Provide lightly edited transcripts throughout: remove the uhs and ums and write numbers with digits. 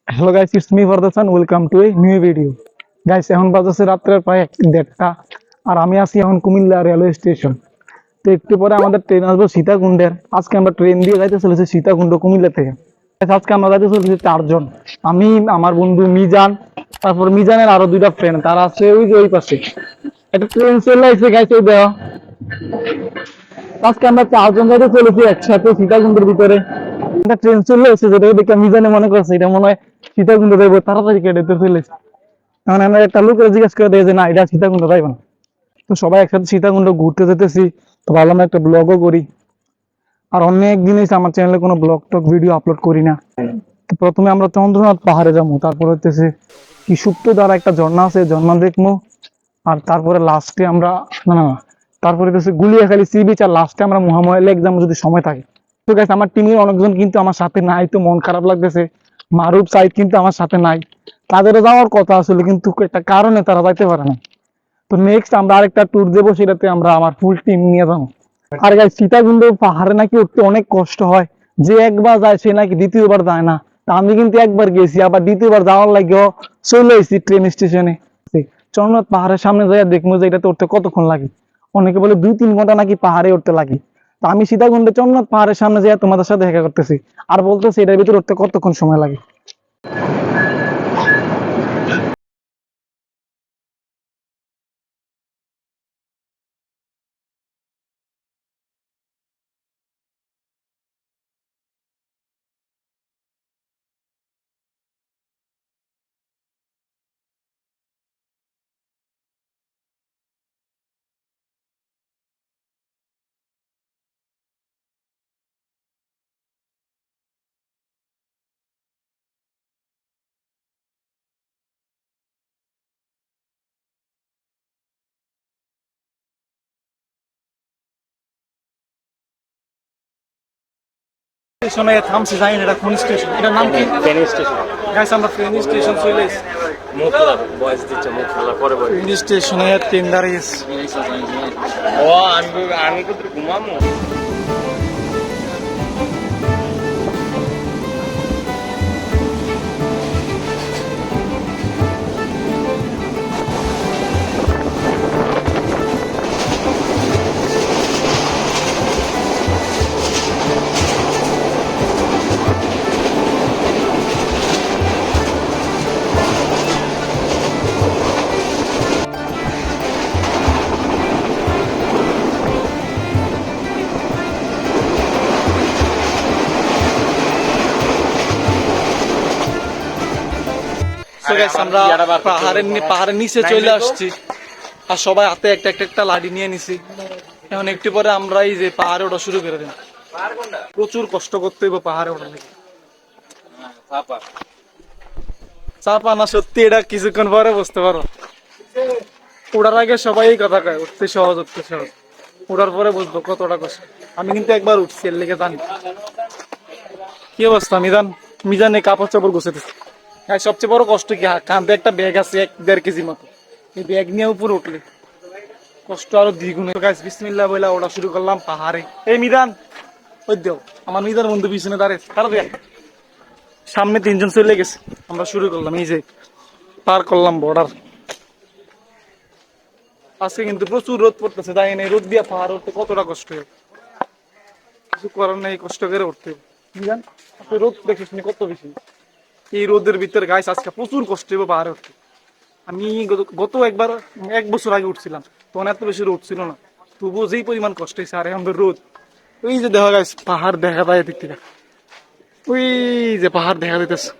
Hello guys, it's me ফরদাসান। Welcome to a new video. Guys, এখন বাজছে রাত্রের প্রায় 1:30টা, আর আমি আছি এখন কুমিল্লা রেলওয়ে স্টেশন। তো একটু পরে আমাদের ট্রেন আসবে সীতাকুণ্ডের। আজকে আমরা ট্রেন দিয়ে যাইতে চলেছি সীতাকুণ্ড কুমিল্লা থেকে। Guys, আজকে আমরা যাইতে চলেছি 4 জন। আমি, আমার বন্ধু মিজান, তারপর মিজানের আরো 2টা ফ্রেন্ড, তারা আছে ওই যে ওই পাশে। একটা ট্রেন চলে আসছে গাইস, ওই দেওয়া। আজকে আমরা 4 জন যাইতে চলেছি একসাথে সীতাকুণ্ডের ভিতরে। একটা ট্রেন চলে এসেছে, যেটা দেখে মিজানে মনে করছে এটা মনে হয় সীতাকুণ্ড যাইবো, তাড়াতাড়ি কেটে চলে এসেছে। এখন আমরা একটা লোকের জিজ্ঞেস করে দিই যে না, এটা সীতাকুণ্ড যাইব না। তো সবাই একসাথে সীতাকুণ্ড ঘুরতে যেতেছি। তো ভাবলাম একটা ব্লগও করি। আর অনেক দিন হয়েছে আমার চ্যানেলে কোনো ব্লগ টক ভিডিও আপলোড করি না। তো প্রথমে আমরা চন্দ্রনাথ পাহাড়ে যাবো, তারপর হচ্ছে কি সুপ্ত দ্বারা একটা ঝর্ণা আছে, ঝর্ণা দেখবো। আর তারপরে লাস্টে আমরা, না না না, তারপরে হচ্ছে গুলিয়াখালী সি বিচ, আর লাস্টে আমরা মহামায়া লেক যাবো যদি সময় থাকে। তো গাইস, আমার টিমের অনেকজন কিন্তু আমার সাথে নাই, তো মন খারাপ লাগতেছে। মারুফ সাইদ কিন্তু আমার সাথে নাই। তাদেরও যাওয়ার কথা আসলে, কিন্তু একটা কারণে তারা যাইতে পারে না। তো নেক্সট আমরা আরেকটা ট্যুর দেবো, সেটাতে আমরা আমার ফুল টিম নিয়ে যাবো। আর গাইস, সীতাকুণ্ড পাহাড়ে নাকি উঠতে অনেক কষ্ট হয়। যে একবার যায় সে নাকি দ্বিতীয়বার যায় না। তা আমি কিন্তু একবার গেছি, আবার দ্বিতীয়বার যাওয়ার লাগেও চলে এসেছি ট্রেন স্টেশনে। চন্দ্রনাথ পাহাড়ের সামনে যাই দেখবো যে এটাতে উঠতে কতক্ষণ লাগে। অনেকে বলে 2-3 ঘন্টা নাকি পাহাড়ে উঠতে লাগে। তো আমি সীতাকুণ্ডে চন্দ্রনাথ পাহাড়ের সামনে যাই তোমাদের সাথে দেখা করতেছি, আর বলতেছি এটার ভিতরে উঠতে কতক্ষণ সময় লাগে। স্টেশনে থামছি, জানি না এটা কোন স্টেশন, এটার নাম কি? ফেনী স্টেশন। গাইস, আমরা ফেনী স্টেশন চলে এসেছি। মুখলা বয়স দিচ্ছে, মুখলা পরে বয়স। ফেনী স্টেশনে ট্রেন দাঁড়িয়েছে। ও আমি কোথায় ঘুমামো। So guys, আমরা পাহাড়ের নিচে চলে আসছি, আর সবাই হাতে একটা একটা একটা লাঠি নিয়ে নিছি। এখন একটু পরে আমরা এই যে পাহাড়ে ওঠা শুরু করে দিন। প্রচুর কষ্ট করতে হইব পাহাড়ে ওঠা নাকি। চাপা না, সত্যি এটা কিছুক্ষণ পরে বুঝতে পারো। ওঠার আগে সবাই এই কথা কয় উঠতে সহজ, উঠতে সহজ। ওঠার পরে বুঝবো কতটা কষ্ট। আমি কিন্তু একবার উঠছি, এর লেগে জানি। কি অবস্থা মিজান? মিজানে কাপড় চাপড় গুছাইতেছে। হ্যাঁ, সবচেয়ে বড় কষ্ট কি, কাঁধে একটা ব্যাগ আছে 1-1.5 কেজি মতো। এই ব্যাগ নিয়ে উপরে উঠলে কষ্ট আরো দ্বিগুণ। গাইস, বিসমিল্লাহ বলে ওঠা শুরু করলাম পাহাড়ে। এই মিজান, ওই দেও আমার মিজান বন্ধু পিছনে দাঁড়িয়ে তাড়াতাড়ি। সামনে 3 জন চলে গেছে, আমরা শুরু করলাম। এই যে পার করলাম বর্ডার। আজকে কিন্তু প্রচুর রোদ পড়তেছে, তাই না? রোদ দিয়ে পাহাড় উঠতে কতটা কষ্ট হয়, কিছু করার নেই, কষ্ট করে উঠতে হবে। মিজান, আপনি রোদ দেখিস নি কত বেশি? এই রোদের ভিতরে গাইস আজকে প্রচুর কষ্ট হবে পাহাড়ে উঠতে। আমি গত একবার 1 বছর আগে উঠছিলাম, তখন এত বেশি রোদ ছিল না, তবুও যেই পরিমাণ কষ্ট হয়েছে। আর এখন রোদ, ওই যে দেখা গাইস পাহাড় দেখা যায় এদিক থেকে, ওই যে পাহাড় দেখা যাইতেছে।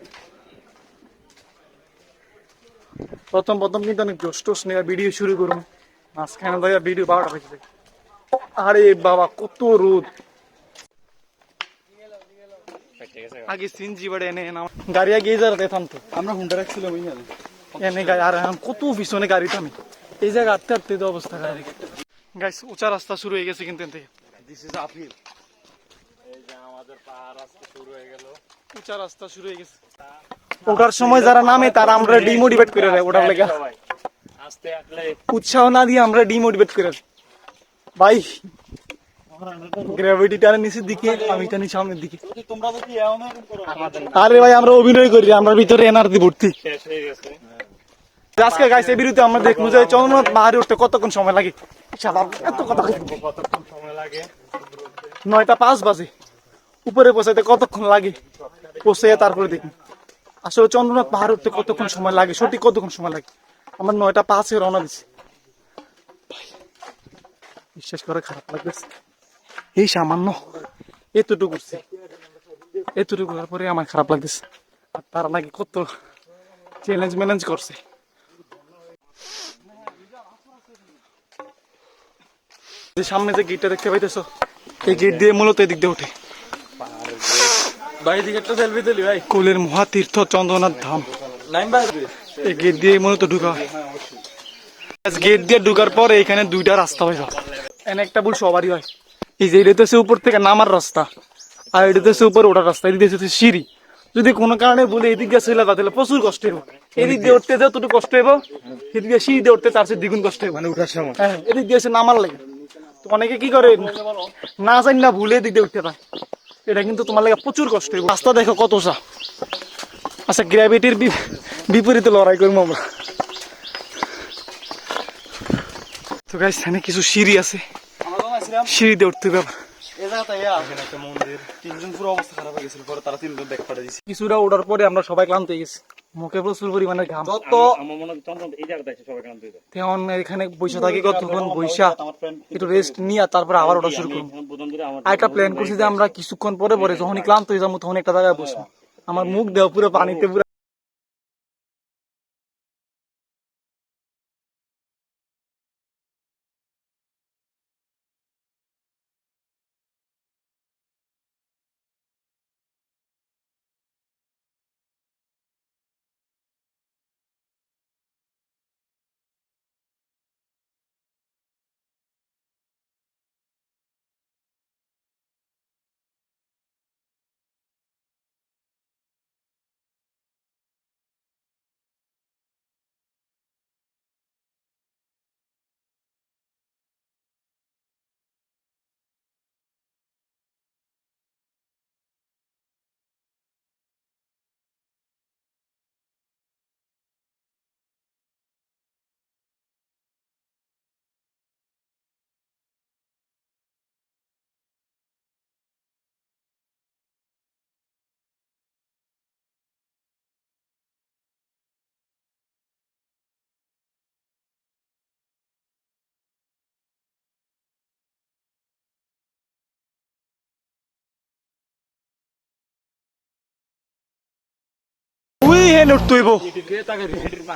প্রথম প্রথম কিন্তু অনেক জোশ টোস নেওয়া ভিডিও শুরু করুন, মাঝখানে দেখা ভিডিও 12টা বেজে যায়। আরে বাবা, কত রোদ! আগে সিনজি বাড়ে এনে গাড়ি আগে যারা থামতো, আমরা হুন্ডা রাখছিলাম এনে গাড়ি, আর এখন কত পিছনে গাড়ি থামে। এই জায়গা আটতে আটতে তো অবস্থা গাড়ি। গাইস, উঁচা রাস্তা শুরু হয়ে গেছে কিন্তু এখান থেকে। উঁচা রাস্তা শুরু হয়ে গেছে। ওঠার সময় যারা নামে তারা আমরা ডিমোটিভেট করে দেয় ওঠার লেগে। উৎসাহ না দিয়ে আমরা ডিমোটিভেট করে দেয়। ভাই, গ্র্যাভিটি টানে নিচের দিকে, আমি টানি সামনের দিকে। আরে ভাই আমরা অভিনয় করি, আমরা ভিতরে এনার্জি ভর্তি। আজকে গাইছে এই বিরুদ্ধে আমরা দেখবো যে চন্দ্রনাথ পাহাড়ে উঠতে কতক্ষণ সময় লাগে। এত কথা সময় লাগে 9টা 5 বাজে, উপরে পৌঁছাইতে কতক্ষণ লাগে পৌঁছে তারপরে দেখি আসলে চন্দ্রনাথ পাহাড় উঠতে কতক্ষণ সময় লাগে, সঠিক কতক্ষণ সময় লাগে। আমরা 9টা 5-এ রওনা দিছি। বিশ্বাস করে খারাপ লাগতেছে, এই সামান্য এতটুকু করছি, এতটুকু করার পরে আমার খারাপ লাগতেছে। আর তারা নাকি কত চ্যালেঞ্জ ম্যানেজ করছে। যে সামনে যে গেটটা দেখতে পাইতেছো, এই গেট দিয়ে মূলত এদিক দিয়ে ওঠে ভাই দিকে একটা সেলফি তুলি ভাই। কোলের মহাতীর্থ চন্দ্রনাথ ধাম। এই গেট দিয়ে মূলত ঢুকা হয়। গেট দিয়ে ঢুকার পরে এখানে 2টা রাস্তা হয়। এনে একটা ভুল সবারই হয়, এই যে এটা হচ্ছে উপর থেকে নামার রাস্তা, আর এটা হচ্ছে উপরে ওঠার রাস্তা। এদিকে হচ্ছে সিঁড়ি। যদি কোনো কারণে বলে এদিক দিয়ে চলে তাহলে প্রচুর কষ্ট হইব। এদিক দিয়ে উঠতে যাও যতটুকু কষ্ট হইব, এদিক দিয়ে সিঁড়ি দিয়ে উঠতে তার চেয়ে দ্বিগুণ কষ্ট হইব, মানে উঠার সময়। হ্যাঁ, এদিক দিয়ে এসে নামার লাগে। তো অনেকে কি করে না জানি না ভুলে এদিক দিয়ে উঠতে পারে, এটা কিন্তু তোমার লাগে প্রচুর কষ্ট হইব। রাস্তা দেখো কত সা। আচ্ছা, গ্র্যাভিটির বিপরীতে লড়াই করবো আমরা। তো গাইস, এখানে কিছু সিঁড়ি আছে, সিঁড়ি দিয়ে উঠতে হবে। কিছুটা ওঠার পরে আমরা সবাই ক্লান্ত হয়ে গেছি, মুখে প্রচুর পরিমাণে ঘাম। তেমন এখানে বৈশা থাকি কতক্ষণ, বৈশা একটু রেস্ট নিয়ে তারপরে আবার ওঠা শুরু করবো। আর একটা প্ল্যান করছি যে আমরা কিছুক্ষণ পরে পরে যখনই ক্লান্ত হয়ে যাবো তখন একটা জায়গায় বসবো। আমার মুখ দেওয়া পুরো পানিতে পুরো।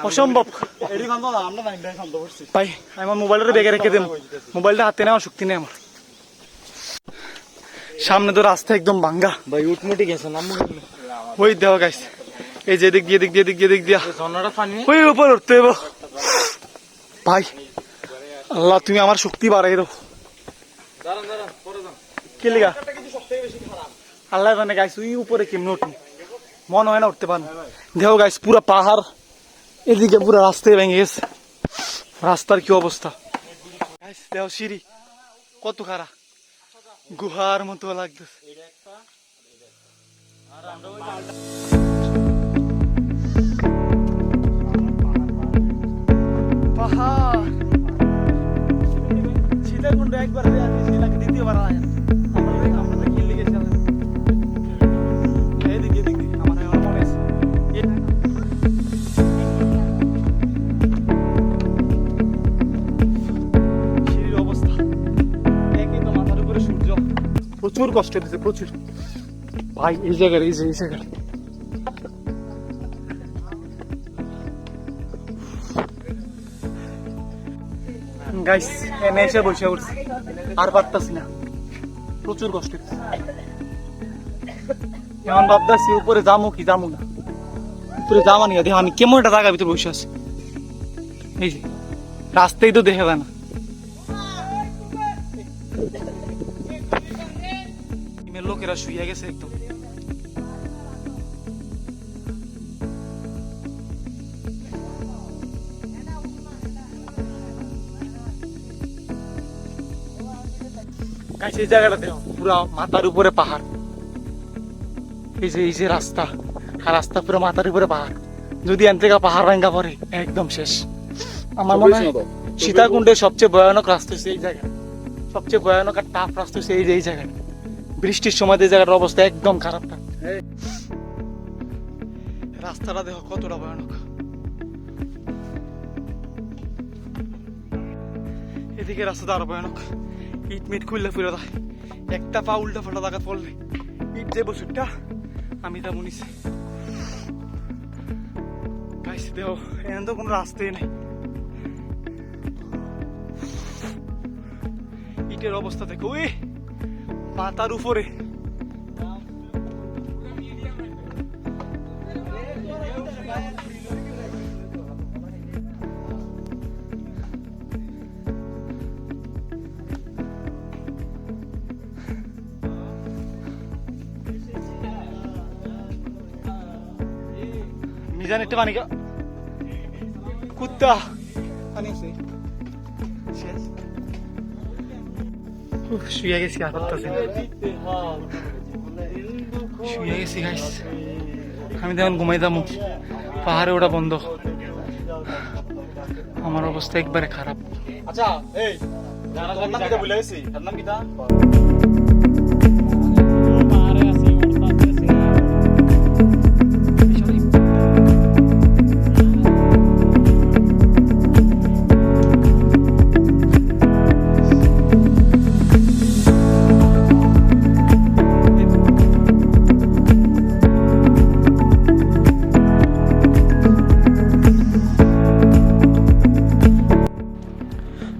অসম্ভব ভাই, আমার মোবাইলটা ব্যাগে রেখে দেব, মোবাইলটা হাতে নেওয়ার শক্তি নেই আমার। সামনে তো রাস্তা একদম ভাঙ্গা ভাই, উঠমুটি গেছে না ওই দেওয়া গাইছে। এই যে দিক দিয়ে দিক দিয়ে দিক দিয়ে দিক দিয়া ঝর্ণাটা পানি ওই উপর উঠতে হইব। ভাই আল্লাহ, তুমি আমার শক্তি বাড়াই দাও। কি লিগা আল্লাহ জানে গাইস, ওই উপরে কেমনে উঠি, মনে হয় না উঠতে পারবো। দেখো গাইস, পুরো পাহাড়, এদিকে পুরো রাস্তায় ভেঙে গেছে। রাস্তার কি অবস্থা গাইস, দেখো সিঁড়ি কত খারাপ, গুহার মতো লাগতেছে। পাহাড় সীতাকুণ্ড একবার দ্বিতীয়বার আমরা খেলে গেছিলাম। এদিকে এদিকে আমার মনে আছে। সিঁড়ির অবস্থা একই তো, মাথার উপরে সূর্য, প্রচুর কষ্ট দিচ্ছে প্রচুর। ভাই এই জায়গায় এই জায়গায় গাইস, এনে এসে বসে উঠছি, আর পারতাছি না, প্রচুর কষ্ট হচ্ছে। এমন ভাবতেছি উপরে যাবো কি যাবো না, উপরে যাওয়া নিয়ে দেখো আমি কেমন একটা জায়গার ভিতরে বসে আছি। এই যে রাস্তায় তো দেখা যায় না, লোকেরা শুয়ে গেছে একদম। গাইস এই জায়গাটা দেখো পুরো মাথার উপরে পাহাড়, এই যে রাস্তা, আর রাস্তা পুরো মাথার উপরে পাহাড়। যদি এন থেকে পাহাড় ভাঙ্গা পড়ে একদম শেষ। আমার মনে হয় সীতাকুণ্ডের সবচেয়ে ভয়ানক রাস্তা হচ্ছে এই জায়গা, সবচেয়ে ভয়ানক আর টাফ রাস্তা হচ্ছে এই জায়গায়। বৃষ্টির সময় এই জায়গাটার অবস্থা একদম খারাপ না। রাস্তাটা দেখো কতটা ভয়ানক। এদিকে রাস্তাটা আরো ভয়ানক, ইট মিট খুললে ফিরে দেয়, একটা পা উল্টা ফাটা জায়গা পড়লে ইট যে বসুরটা আমি তা মনিস। গাইস দেখো এখানে তো কোনো রাস্তাই নেই, ইটের অবস্থা দেখো ওই মাথার উপরে। মিজান একটা পানি কুত্তা পানি আছে শুয়ে গেছি, আর করতেছি শুয়ে গেছি গাইস। আমি তখন ঘুমাইতাম, পাহাড়ে ওটা বন্ধ, আমার অবস্থা একবারে খারাপ। আচ্ছা এই নাম কিটা ভুলে গেছি, নাম কিটা?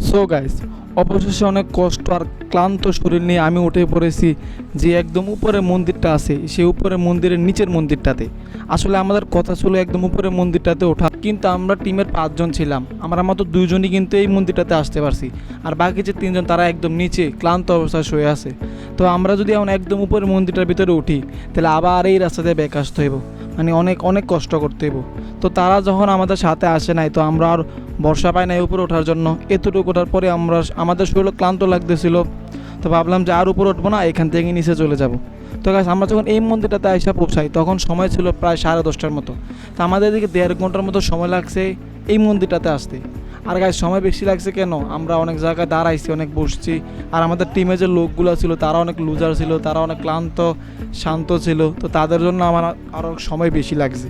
সো গাইস, অবশেষে অনেক কষ্ট আর ক্লান্ত শরীর নিয়ে আমি উঠে পড়েছি যে একদম উপরে মন্দিরটা আছে, সেই উপরে মন্দিরের নিচের মন্দিরটাতে। আসলে আমাদের কথা ছিল একদম উপরে মন্দিরটাতে ওঠা, কিন্তু আমরা টিমের 5 জন ছিলাম, আমরা মাত্র 2 জনই কিন্তু এই মন্দিরটাতে আসতে পারছি, আর বাকি যে 3 জন তারা একদম নিচে ক্লান্ত অবস্থায় শুয়ে আছে। তো আমরা যদি এখন একদম উপরে মন্দিরটার ভিতরে উঠি তাহলে আবার এই রাস্তাতে ব্যাক আসতে হইব, মানে অনেক অনেক কষ্ট করতে হইব। তো তারা যখন আমাদের সাথে আসে নাই, তো আমরা আর ভরসা পাই নাই উপরে ওঠার জন্য। এতটুকু ওঠার পরে আমাদের শরীর ক্লান্ত লাগতেছিল, তো ভাবলাম যে আর উপরে উঠবো না, এখান থেকে নিচে চলে যাব। তো গাইস আমরা যখন এই মন্দিরটাতে এসে পৌঁছাই তখন সময় ছিল প্রায় 10:30টার মতো। তো আমাদের এদিকে 1.5 ঘন্টার মতো সময় লাগছে এই মন্দিরটাতে আসতে। আর গাইস সময় বেশি লাগছে কেন, আমরা অনেক জায়গায় দাঁড়াইছি, অনেক বসছি, আর আমাদের টিমে যে লোকগুলো ছিল তারা অনেক লুজার ছিল, তারা অনেক ক্লান্ত শান্ত ছিল, তো তাদের জন্য আমার আরও সময় বেশি লাগছে।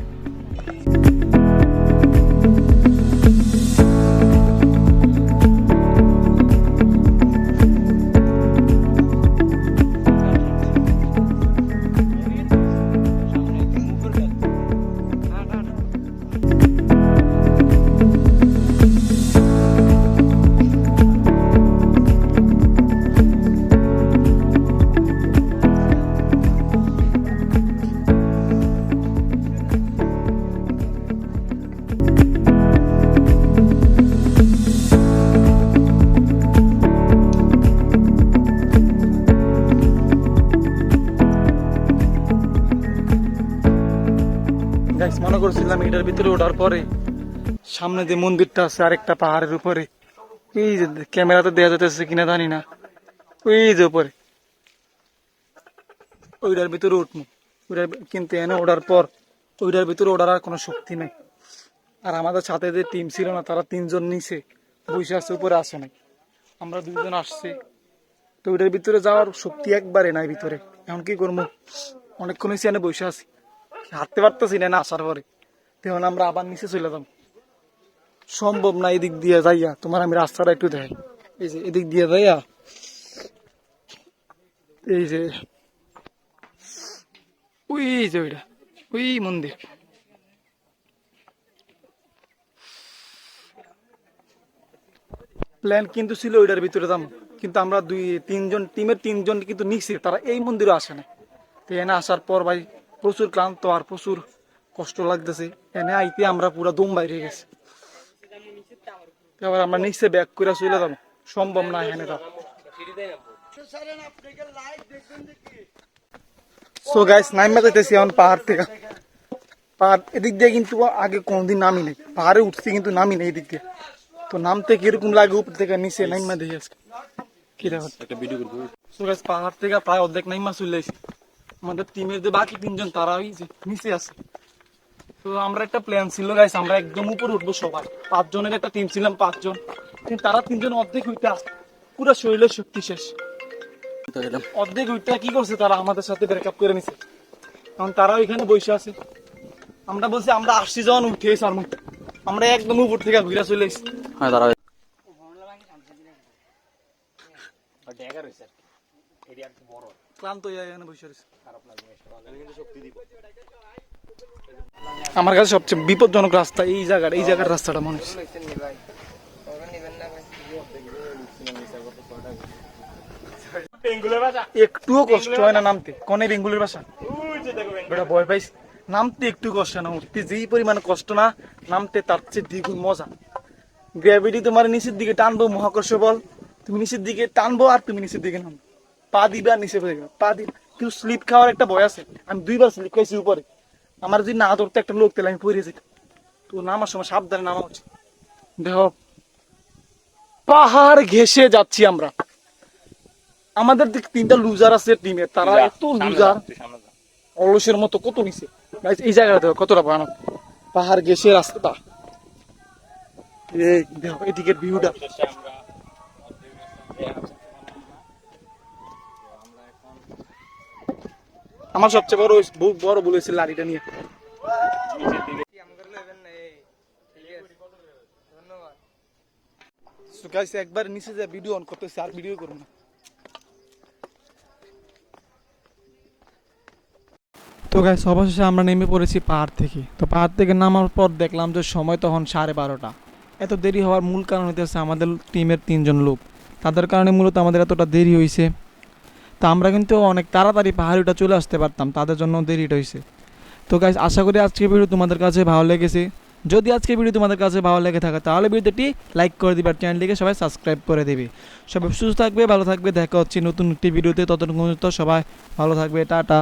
গাইস মনে করছিলাম এটার ভিতরে ওঠার পরে সামনে যে মন্দিরটা আছে আরেকটা পাহাড়ের উপরে, এই যে ক্যামেরাতে দেখা যাচ্ছে কিনা জানি না, ওই যে উপরে ওইটার ভিতরে উঠবো, কিন্তু এনে ওঠার পর ওইটার ভিতরে ওঠার আর কোনো শক্তি নেই। আর আমাদের সাথে যে টিম ছিল না তারা 3 জন নিচে বসে আসছে, উপরে আসে নাই, আমরা 2 জন আসছি। তো ওইটার ভিতরে যাওয়ার শক্তি একবারে নাই ভিতরে। এখন কি করবো, অনেকক্ষণ হয়েছে এনে বসে আছি, হাঁটতে পারতেছি না আসার পরে। তখন আমরা আবার নিচে চলে যাব, সম্ভব না এদিক দিয়ে যাইয়া। তোমার আমি রাস্তাটা একটু দেখাই, এই যে এদিক দিয়ে যাইয়া, এই যে ওই যে ওইটা ওই মন্দির, প্ল্যান কিন্তু ছিল ওইটার ভিতরে যাবো, কিন্তু আমরা 2-3 জন টিমের 3 জন কিন্তু নিচে, তারা এই মন্দিরে আসে না। তো এনে আসার পর ভাই প্রচুর ক্লান্ত আর প্রচুর কষ্ট লাগতেছে, এনে আইতে আমরা পুরো দম বাইরে গেছি। এবার আমরা নিচে ব্যাক করে চলে যাবো, সম্ভব না এখানে যাবো। সো গাইস নাইমা যাইতেছি এখন পাহাড় থেকে। পাহাড় এদিক দিয়ে কিন্তু আগে কোনদিন নামি নেই, পাহাড়ে উঠছি কিন্তু নামি নেই এদিক দিয়ে। তো নামতে কিরকম লাগে উপর থেকে নিচে নাইমা দেখি আজকে কি দেখো। তো গাইস পাহাড় থেকে প্রায় অর্ধেক নাইমা চলে এসেছি। আমাদের টিমের যে বাকি 3জন তারা ওই যে নিচে আছে। তো আমরা একটা প্ল্যান ছিল গাইস, আমরা একদম উপরে উঠবো সবাই। 5 জনের একটা টিম ছিলাম, 5 জন। কিন্তু তারা 3 জন অর্ধেক উঠতে আসে, পুরো শরীরের শক্তি শেষ। অর্ধেক উঠতে কি করছে, তারা আমাদের সাথে ব্রেকআপ করে নিছে। কারণ তারা ওইখানে বসে আছে। আমরা বলছি আমরা 80 জন উঠে এসে আমরা একদম উপর থেকে ঘুরে চলে এসেছি। হ্যাঁ দাঁড়াও। ক্লান্ত হয়ে এখানে বসে রয়েছে। আমার কাছে সবচেয়ে বিপজ্জনক রাস্তা এই জায়গার রাস্তাটা মনে হচ্ছে। একটুও কষ্ট হয় না নামতে। কোনে বেঙ্গুলের বাসা? বেটা ভয় পাইস। নামতে একটু কষ্ট না, উঠতে যেই পরিমাণে কষ্ট না, নামতে তার চেয়ে দ্বিগুণ মজা। গ্র্যাভিটি তোমার নিচের দিকে টানবো, মহাকর্ষ বল, তুমি নিচের দিকে টানবো আর তুমি নিচের দিকে নামবো। পা দিবে আর নিচে পড়ে যাবে, পা দিবে। কিন্তু স্লিপ খাওয়ার একটা ভয় আছে। আমি 2বার স্লিপ খাইছি উপরে। আমার যদি না ধরতে একটা লোক তাহলে আমি পড়ে যেতাম। তো নামার সময় সাবধানে নামা উচিত। দেখো পাহাড় ঘেঁষে যাচ্ছি আমরা। আমাদের দিক 3টা লুজার আছে টিমে, তারা এত লুজার, অলসের মতো কত নিচে। Guys, এই জায়গাটা দেখো কতটা ভয়ানক। পাহাড় ঘেঁষে রাস্তা, এই দেখো এদিকের ভিউটা। আমার সবচেয়ে বড় ভুল হয়েছিল লাড়িটা নিয়ে। So guys, একবার নিচে যা ভিডিও অন করতেছি, আর ভিডিও করব না। তো গাইস অবশেষে আমরা নেমে পড়েছি পাহাড় থেকে। তো পাহাড় থেকে নামার পর দেখলাম যে সময় তখন 12:30। এত দেরি হওয়ার মূল কারণ হইতেছে আমাদের টিমের 3 জন লোক, তাদের কারণে মূলত আমাদের এতটা দেরি হয়েছে। তো আমরা কিন্তু অনেক তাড়াতাড়ি পাহাড়িটা চলে আসতে পারতাম, তাদের জন্য দেরিটা হয়েছে। তো গাইস আশা করি আজকের ভিডিও তোমাদের কাছে ভালো লেগেছে। যদি আজকের ভিডিও তোমাদের কাছে ভালো লেগে থাকে তাহলে ভিডিওটি লাইক করে দিবে আর চ্যানেলটিকে সবাই সাবস্ক্রাইব করে দেবে। সবাই সুস্থ থাকবে, ভালো থাকবে। দেখা হচ্ছে নতুন একটি ভিডিওতে। ততক্ষণ পর্যন্ত সবাই ভালো থাকবে। টাটা।